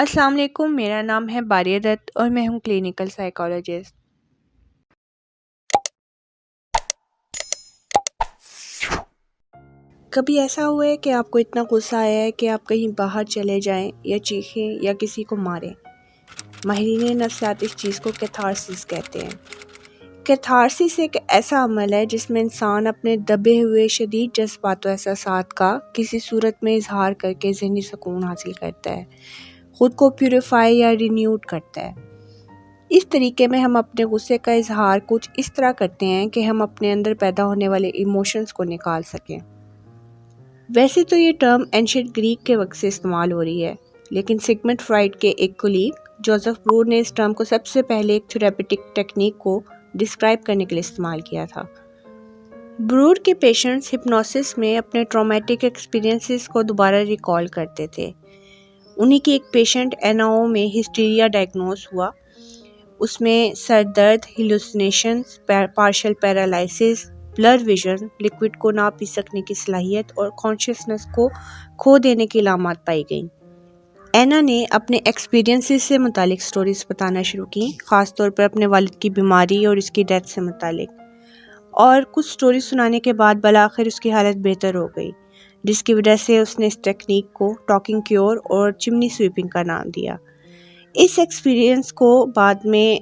अस्सलाम वालेकुम। मेरा नाम है बारिया दत्त और मैं हूँ क्लिनिकल साइकोलॉजिस्ट। कभी ऐसा हुआ है कि आपको इतना गुस्सा आया है कि आप कहीं बाहर चले जाएं या चीखें या किसी को मारें? माहिरीन नफ्सियात इस चीज़ को कैथारसिस कहते हैं। कैथारसिस एक ऐसा अमल है जिसमें इंसान अपने दबे हुए शदीद जज्बात और एहसासात का किसी सूरत में इजहार करके ज़हनी सुकून हासिल करता है, ख़ुद को प्यूरिफाई या रिन्यूड करता है। इस तरीके में हम अपने गुस्से का इजहार कुछ इस तरह करते हैं कि हम अपने अंदर पैदा होने वाले इमोशंस को निकाल सकें। वैसे तो ये टर्म एंशिएंट ग्रीक के वक्त से इस्तेमाल हो रही है, लेकिन सिगमंड फ्रॉइड के एक कोलीग जोसेफ ब्रूर ने इस टर्म को सबसे पहले एक थेरेपेटिक टेक्निक को डिस्क्राइब करने के लिए इस्तेमाल किया था। ब्रूर के पेशेंट्स हिप्नोसिस में अपने ट्रॉमेटिक एक्सपीरियंसेस को दोबारा रिकॉल करते थे। उन्हीं की एक patient Anna O hysteria diagnose हुआ। उसमें सर दर्द, hallucinations, partial paralysis, blur vision, liquid को ना पी सकने की सलाहियत और कॉन्शियसनेस को खो देने की अलामत पाई गईं। एना ने अपने एक्सपीरियंसेस से मुतालिक स्टोरीज बताना शुरू की, ख़ास तौर पर अपने वालिद की बीमारी और इसकी डेथ से मुतालिक। और कुछ स्टोरी सुनाने के बाद बलाखिर उसकी हालत बेहतर हो गई, जिसकी वजह से उसने इस टेक्निक को टॉकिंग क्योर और चिमनी स्वीपिंग का नाम दिया। इस एक्सपीरियंस को बाद में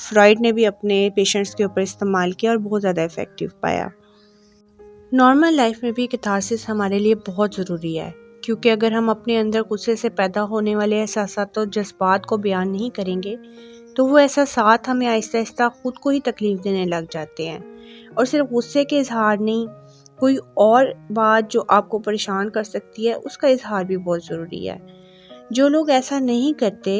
फ्रॉइड ने भी अपने पेशेंट्स के ऊपर इस्तेमाल किया और बहुत ज़्यादा इफ़ेक्टिव पाया। नॉर्मल लाइफ में भी कैथारसिस हमारे लिए बहुत ज़रूरी है, क्योंकि अगर हम अपने अंदर गुस्से से पैदा होने वाले एहसासात और जज्बात को बयान नहीं करेंगे तो वो एहसासात हमें आहिस्ता आहिस्ता ख़ुद को ही तकलीफ़ देने लग जाते हैं। और सिर्फ गुस्से के इजहार नहीं, कोई और बात जो आपको परेशान कर सकती है उसका इजहार भी बहुत ज़रूरी है। जो लोग ऐसा नहीं करते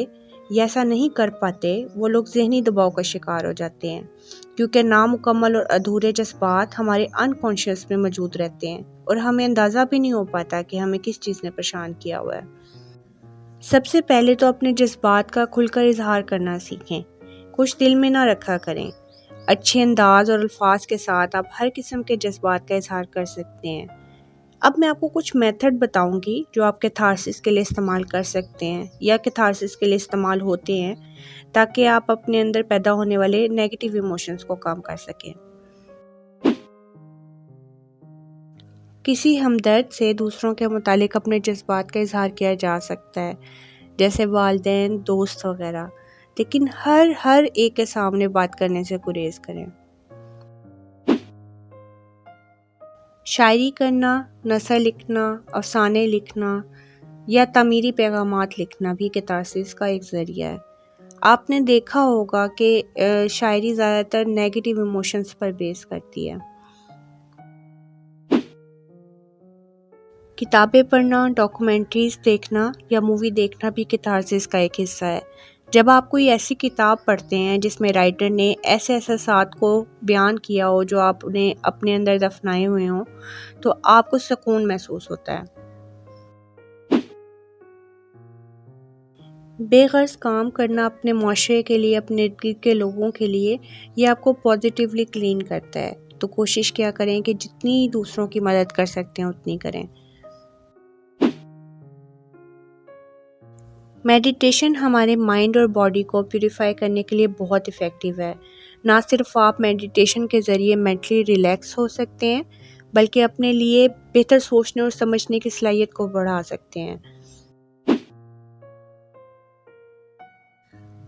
या ऐसा नहीं कर पाते, वो लोग ज़हनी दबाव का शिकार हो जाते हैं, क्योंकि नामुकम्मल और अधूरे जज्बात हमारे अनकॉन्शियस में मौजूद रहते हैं और हमें अंदाज़ा भी नहीं हो पाता कि हमें किस चीज़ ने परेशान किया हुआ है। सबसे पहले तो अपने जज्बात का खुलकर इजहार करना सीखें, कुछ दिल में ना रखा करें। अच्छे अंदाज और अल्फाज के साथ आप हर किस्म के जज्बात का इजहार कर सकते हैं। अब मैं आपको कुछ मेथड बताऊंगी जो आप कैथारसिस के लिए इस्तेमाल कर सकते हैं या कैथारसिस के लिए इस्तेमाल होते हैं, ताकि आप अपने अंदर पैदा होने वाले नेगेटिव इमोशंस को कम कर सकें। किसी हमदर्द से दूसरों के मुतालिक अपने जज्बात का इजहार किया जा सकता है, जैसे वालिदैन, दोस्त वगैरह, लेकिन हर एक के सामने बात करने से गुरेज करें। शायरी करना, नसर लिखना, अफसाने लिखना या तामीरी पैगामात लिखना भी कैथारसिस का एक ज़रिया है। आपने देखा होगा कि शायरी ज़्यादातर नेगेटिव इमोशंस पर बेस करती है। किताबें पढ़ना, डॉक्यूमेंट्रीज देखना या मूवी देखना भी कैथारसिस का एक हिस्सा है। जब आप कोई ऐसी किताब पढ़ते हैं जिसमें राइटर ने ऐसे एहसासात को बयान किया हो जो आपने अपने अंदर दफनाए हुए हों, तो आपको सुकून महसूस होता है। बेगर्ज काम करना अपने माशरे के लिए, अपने इर्द-गिर्द के लोगों के लिए, ये आपको पॉजिटिवली क्लीन करता है। तो कोशिश क्या करें कि जितनी दूसरों की मदद कर सकते हैं उतनी करें। मेडिटेशन हमारे माइंड और बॉडी को प्यूरिफाई करने के लिए बहुत इफ़ेक्टिव है। ना सिर्फ आप मेडिटेशन के ज़रिए मेंटली रिलैक्स हो सकते हैं, बल्कि अपने लिए बेहतर सोचने और समझने की सलाहियत को बढ़ा सकते हैं।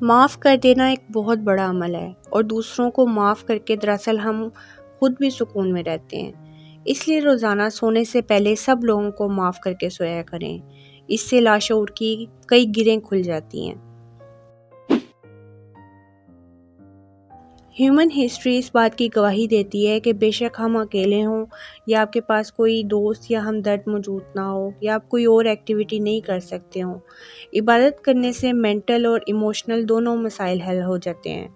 माफ़ कर देना एक बहुत बड़ा अमल है और दूसरों को माफ़ करके दरअसल हम खुद भी सुकून में रहते हैं। इसलिए रोज़ाना सोने से पहले सब लोगों को माफ़ करके सोया करें। इससे लाशऊर की कई गिरें खुल जाती हैं। ह्यूमन हिस्ट्री इस बात की गवाही देती है कि बेशक हम अकेले हों या आपके पास कोई दोस्त या हमदर्द मौजूद ना हो या आप कोई और एक्टिविटी नहीं कर सकते हों, इबादत करने से मेंटल और इमोशनल दोनों मसाइल हल हो जाते हैं।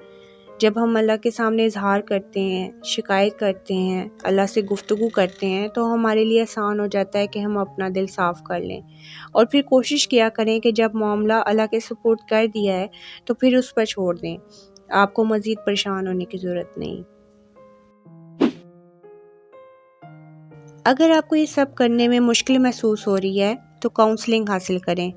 जब हम अल्लाह के सामने इजहार करते हैं, शिकायत करते हैं, अल्लाह से गुफ्तगू करते हैं, तो हमारे लिए आसान हो जाता है कि हम अपना दिल साफ़ कर लें। और फिर कोशिश किया करें कि जब मामला अल्लाह के सुपुर्द कर दिया है तो फिर उस पर छोड़ दें। आपको मज़ीद परेशान होने की ज़रूरत नहीं। अगर आपको ये सब करने में मुश्किल महसूस हो रही है तो काउंसलिंग हासिल करें।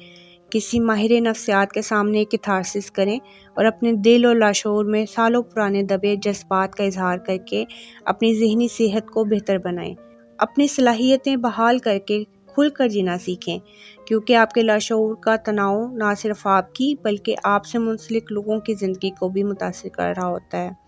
کسی ماہر نفسیات کے سامنے کیتھارسس کریں اور اپنے دل اور لاشعور میں سالوں پرانے دبے جذبات کا اظہار کر کے اپنی ذہنی صحت کو بہتر بنائیں۔ اپنی صلاحیتیں بحال کر کے کھل کر جینا سیکھیں، کیونکہ آپ کے لاشعور کا تناؤ نہ صرف آپ کی بلکہ آپ سے منسلک لوگوں کی زندگی کو بھی متاثر کر رہا ہوتا ہے۔